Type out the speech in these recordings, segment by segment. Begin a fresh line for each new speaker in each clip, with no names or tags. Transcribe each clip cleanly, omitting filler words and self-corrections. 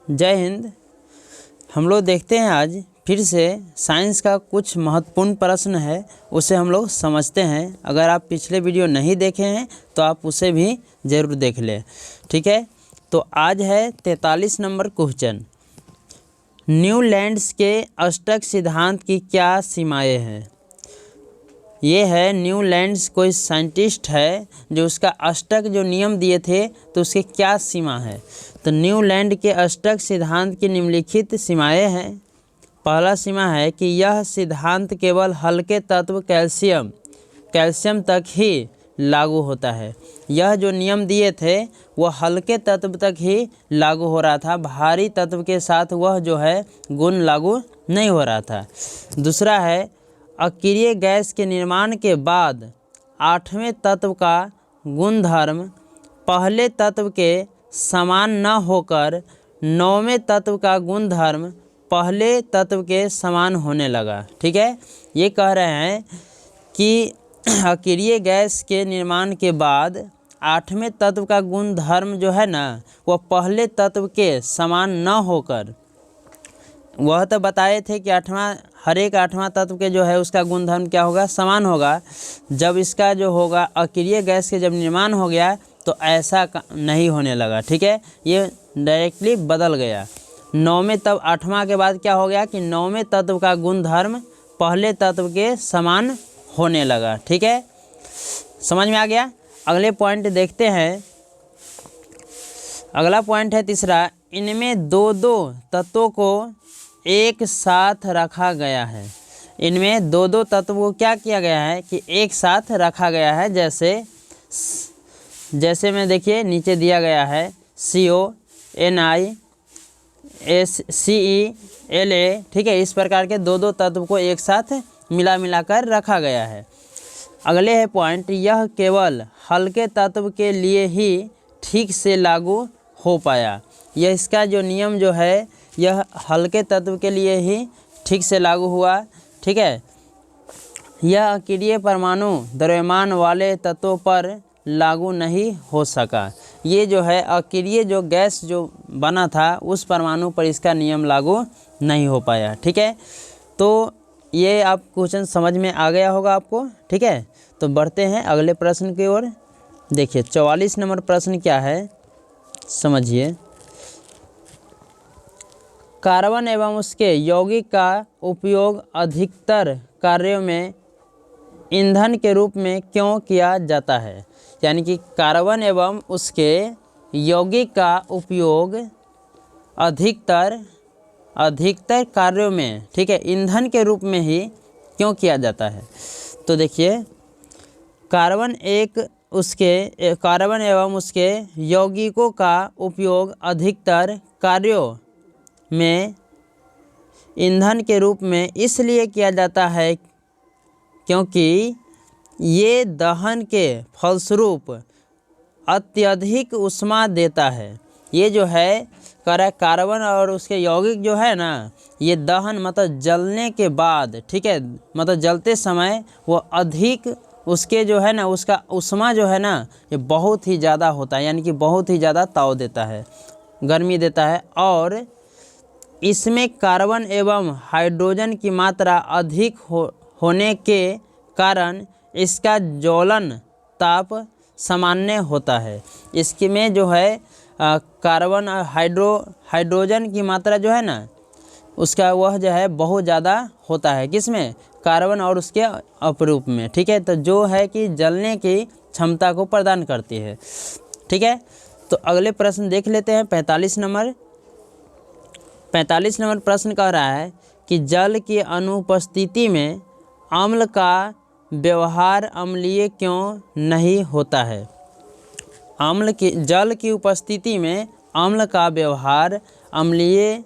जय हिंद। हम लोग देखते हैं आज फिर से साइंस का कुछ महत्वपूर्ण प्रश्न है, उसे हम लोग समझते हैं। अगर आप पिछले वीडियो नहीं देखे हैं तो आप उसे भी ज़रूर देख लें, ठीक है। तो आज है 43 नंबर क्वेश्चन। न्यूलैंड्स के अष्टक सिद्धांत की क्या सीमाएं हैं। ये है न्यूलैंड्स, कोई साइंटिस्ट है जो उसका अष्टक जो नियम दिए थे तो उसके क्या सीमा है। तो न्यूलैंड के अष्टक सिद्धांत की निम्नलिखित सीमाएं हैं। पहला सीमा है कि यह सिद्धांत केवल हल्के तत्व कैल्शियम तक ही लागू होता है। यह जो नियम दिए थे वह हल्के तत्व तक ही लागू हो रहा था, भारी तत्व के साथ वह जो है गुण लागू नहीं हो रहा था। दूसरा है अक्रिय गैस के निर्माण के बाद आठवें तत्व का गुणधर्म पहले तत्व के समान न होकर नौवें तत्व का गुणधर्म पहले तत्व के समान होने लगा। ठीक है, ये कह रहे हैं कि अक्रिय गैस के निर्माण के बाद आठवें तत्व का गुणधर्म जो है ना वह पहले तत्व के समान न होकर, वह तो बताए थे कि हर एक आठवां तत्व के जो है उसका गुणधर्म क्या होगा, समान होगा। जब इसका जो होगा अक्रिय गैस के जब निर्माण हो गया तो ऐसा नहीं होने लगा। ठीक है, ये डायरेक्टली बदल गया। नौवें तब आठवां के बाद क्या हो गया कि नौवें तत्व का गुणधर्म पहले तत्व के समान होने लगा। ठीक है, समझ में आ गया। अगले पॉइंट देखते हैं। अगला पॉइंट है तीसरा, इनमें दो दो तत्वों को एक साथ रखा गया है। इनमें दो दो तत्वों को क्या किया गया है कि एक साथ रखा गया है। जैसे में देखिए नीचे दिया गया है CONiCeLa। ठीक है, इस प्रकार के दो दो तत्व को एक साथ मिलाकर रखा गया है। अगले है पॉइंट, यह केवल हल्के तत्व के लिए ही ठीक से लागू हो पाया। यह इसका जो नियम जो है यह हल्के तत्व के लिए ही ठीक से लागू हुआ। ठीक है, यह अक्रिय परमाणु द्रव्यमान वाले तत्वों पर लागू नहीं हो सका। ये जो है अक्रिय जो गैस जो बना था उस परमाणु पर इसका नियम लागू नहीं हो पाया। ठीक है, तो ये आप क्वेश्चन समझ में आ गया होगा आपको। ठीक है, तो बढ़ते हैं अगले प्रश्न की ओर। देखिए 44 नंबर प्रश्न क्या है, समझिए। कार्बन एवं उसके यौगिक का उपयोग अधिकतर कार्यों में ईंधन के रूप में क्यों किया जाता है। यानी कि कार्बन एवं उसके यौगिक का उपयोग अधिकतर कार्यों में, ठीक है, ईंधन के रूप में ही क्यों किया जाता है। तो देखिए कार्बन एवं उसके यौगिकों का उपयोग अधिकतर कार्यों में ईंधन के रूप में इसलिए किया जाता है क्योंकि ये दहन के फलस्वरूप अत्यधिक ऊष्मा देता है। ये जो है कार्बन और उसके यौगिक जो है ना, ये दहन मतलब जलने के बाद, ठीक है, मतलब जलते समय वो अधिक उसके जो है ना उसका ऊष्मा जो है ना ये बहुत ही ज़्यादा होता है। यानी कि बहुत ही ज़्यादा ताव देता है, गर्मी देता है। और इसमें कार्बन एवं हाइड्रोजन की मात्रा अधिक होने के कारण इसका ज्वलन ताप सामान्य होता है। इसके में जो है कार्बन और हाइड्रोजन की मात्रा जो है ना उसका वह जो है बहुत ज़्यादा होता है। किसमें, कार्बन और उसके अपरूप में। ठीक है, तो जो है कि जलने की क्षमता को प्रदान करती है। ठीक है, तो अगले प्रश्न देख लेते हैं। 45 नंबर प्रश्न कह रहा है कि जल की अनुपस्थिति में अम्ल का व्यवहार अम्लीय क्यों नहीं होता है। जल की उपस्थिति में अम्ल का व्यवहार अम्लीय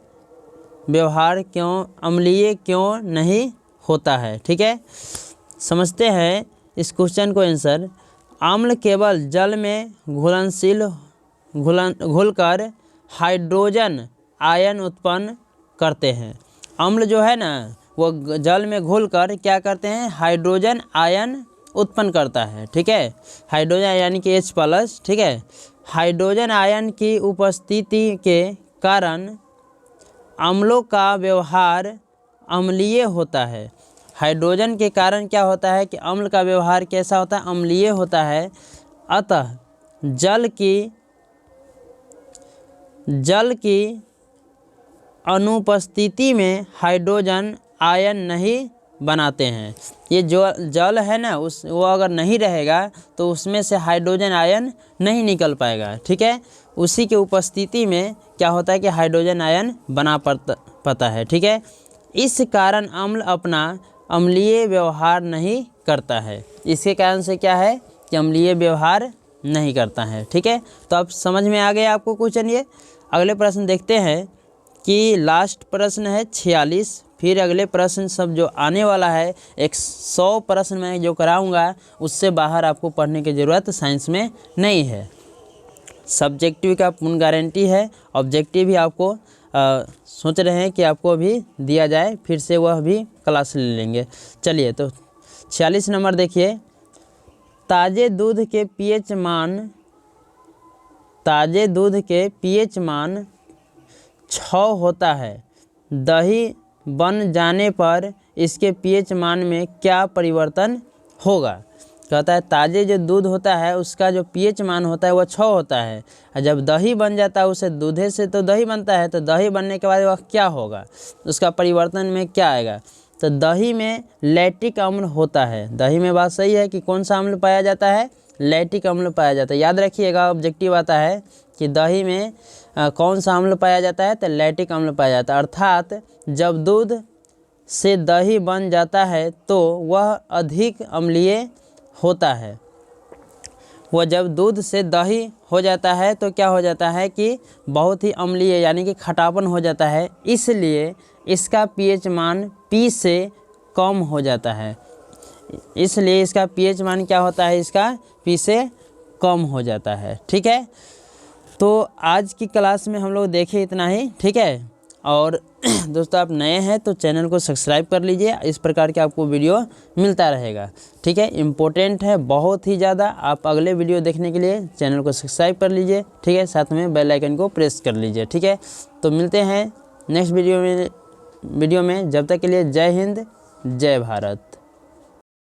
क्यों नहीं होता है। ठीक है, समझते हैं इस क्वेश्चन को आंसर। अम्ल केवल जल में घुलकर हाइड्रोजन आयन उत्पन्न करते हैं। अम्ल जो है ना वो जल में घुलकर क्या करते हैं, हाइड्रोजन आयन उत्पन्न करता है। ठीक है, हाइड्रोजन यानी कि H+। ठीक है, हाइड्रोजन आयन की उपस्थिति के कारण अम्लों का व्यवहार अम्लीय होता है। हाइड्रोजन के कारण क्या होता है कि अम्ल का व्यवहार कैसा होता है, अम्लीय होता है। अतः जल की अनुपस्थिति में हाइड्रोजन आयन नहीं बनाते हैं। ये जो जल है ना वो अगर नहीं रहेगा तो उसमें से हाइड्रोजन आयन नहीं निकल पाएगा, ठीक है। उसी के उपस्थिति में क्या होता है कि हाइड्रोजन आयन बना पाता है, ठीक है। इस कारण अम्ल अपना अम्लीय व्यवहार नहीं करता है। इसके कारण से क्या है कि अम्लीय व्यवहार नहीं करता है, ठीक है। तो अब समझ में आ गया आपको कुछ। चलिए अगले प्रश्न देखते हैं कि लास्ट प्रश्न है 46। फिर अगले प्रश्न सब जो आने वाला है 100 प्रश्न मैं जो कराऊंगा उससे बाहर आपको पढ़ने की ज़रूरत साइंस में नहीं है। सब्जेक्टिव का पूर्ण गारंटी है, ऑब्जेक्टिव भी आपको सोच रहे हैं कि आपको अभी दिया जाए, फिर से वह भी क्लास ले लेंगे। चलिए तो 46 नंबर देखिए। ताज़े दूध के पीएच मान 6 होता है। दही बन जाने पर इसके पीएच मान में क्या परिवर्तन होगा। कहता है ताज़े जो दूध होता है उसका जो पीएच मान होता है वह 6 होता है, और जब दही बन जाता है उसे दूधे से तो दही बनता है, तो दही बनने के बाद वह क्या होगा, उसका परिवर्तन में क्या आएगा। तो दही में लैक्टिक अम्ल होता है। दही में बात सही है कि कौन सा अम्ल पाया जाता है, लैक्टिक अम्ल पाया जाता है। याद रखिएगा ऑब्जेक्टिव आता है कि दही में कौन सा अम्ल पाया जाता है, तो लैक्टिक अम्ल पाया जाता है। अर्थात जब दूध से दही बन जाता है तो वह अधिक अम्लीय होता है। वह जब दूध से दही हो जाता है तो क्या हो जाता है कि बहुत ही अम्लीय यानी कि खटापन हो जाता है, इसलिए इसका पीएच मान P से कम हो जाता है। इसलिए इसका पीएच मान क्या होता है, इसका P से कम हो जाता है, ठीक है। तो आज की क्लास में हम लोग देखें इतना ही, ठीक है। और दोस्तों आप नए हैं तो चैनल को सब्सक्राइब कर लीजिए, इस प्रकार के आपको वीडियो मिलता रहेगा, ठीक है। इम्पोर्टेंट है बहुत ही ज़्यादा। आप अगले वीडियो देखने के लिए चैनल को सब्सक्राइब कर लीजिए, ठीक है। साथ में बेल आइकन को प्रेस कर लीजिए, ठीक है। तो मिलते हैं नेक्स्ट वीडियो में। जब तक के लिए जय हिंद, जय भारत।